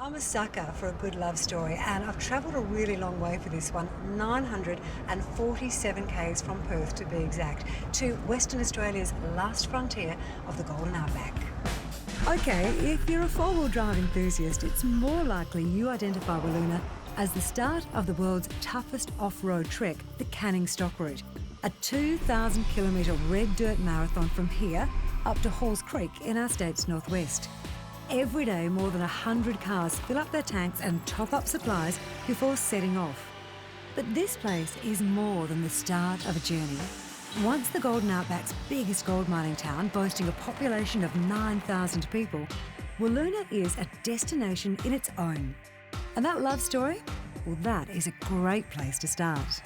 I'm a sucker for a good love story, and I've travelled a really long way for this one, 947 k's from Perth to be exact, to Western Australia's last frontier of the Golden Outback. Okay, if you're a four-wheel drive enthusiast, it's more likely you identify Wiluna as the start of the world's toughest off-road trek, the Canning Stock Route, a 2,000-kilometre red dirt marathon from here up to Halls Creek in our state's northwest. Every day, more than 100 cars fill up their tanks and top up supplies before setting off. But this place is more than the start of a journey. Once the Golden Outback's biggest gold mining town, boasting a population of 9,000 people, Wiluna is a destination in its own. And that love story? Well, that is a great place to start.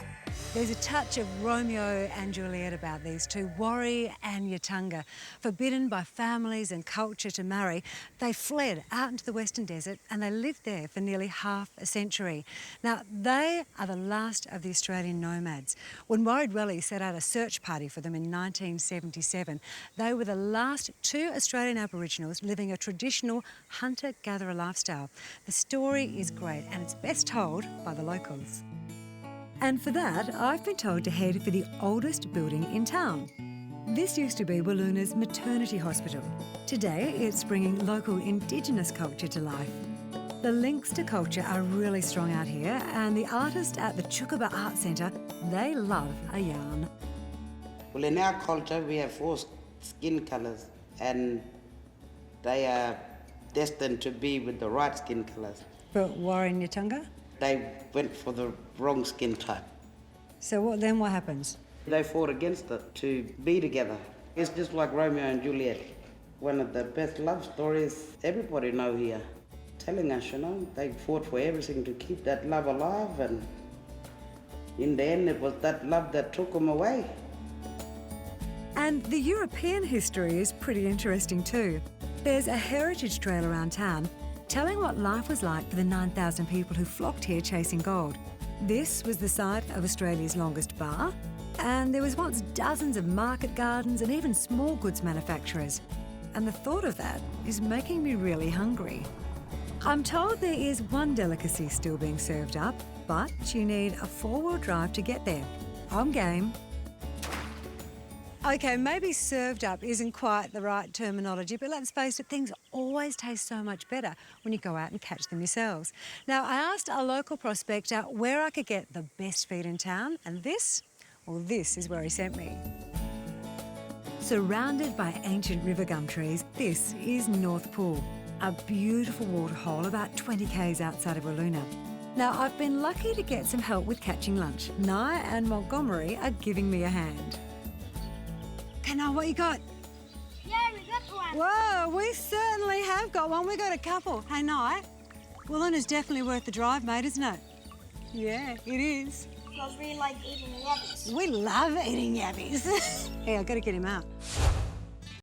There's a touch of Romeo and Juliet about these two, Worry and Yatunga. Forbidden by families and culture to marry, they fled out into the Western Desert and they lived there for nearly half a century. Now, they are the last of the Australian nomads. When Worried set out a search party for them in 1977, they were the last two Australian Aboriginals living a traditional hunter-gatherer lifestyle. The story is great and it's best told by the locals. And for that, I've been told to head for the oldest building in town. This used to be Wiluna's maternity hospital. Today, it's bringing local Indigenous culture to life. The links to culture are really strong out here, and the artists at the Chukaba Art Centre, they love a yarn. Well, in our culture, we have four skin colours, and they are destined to be with the right skin colours. But Worry and Yatunga? They went for the wrong skin type. So what happens? They fought against it to be together. It's just like Romeo and Juliet. One of the best love stories everybody know here. Telling us, they fought for everything to keep that love alive, and in the end it was that love that took them away. And the European history is pretty interesting too. There's a heritage trail around town telling what life was like for the 9,000 people who flocked here chasing gold. This was the site of Australia's longest bar, and there was once dozens of market gardens and even small goods manufacturers. And the thought of that is making me really hungry. I'm told there is one delicacy still being served up, but you need a four-wheel drive to get there. I'm game. Okay, maybe served up isn't quite the right terminology, but let's face it, things always taste so much better when you go out and catch them yourselves. Now, I asked a local prospector where I could get the best feed in town, and this is where he sent me. Surrounded by ancient river gum trees, this is North Pool, a beautiful waterhole about 20 k's outside of Wiluna. Now, I've been lucky to get some help with catching lunch. Nye and Montgomery are giving me a hand. Okay, now what you got? Yeah, we got one. Whoa, we certainly have got one. We got a couple. Hey, Nye, Wiluna's definitely worth the drive, mate, isn't it? Yeah, it is. Because we like eating yabbies. We love eating yabbies. Hey, I've got to get him out.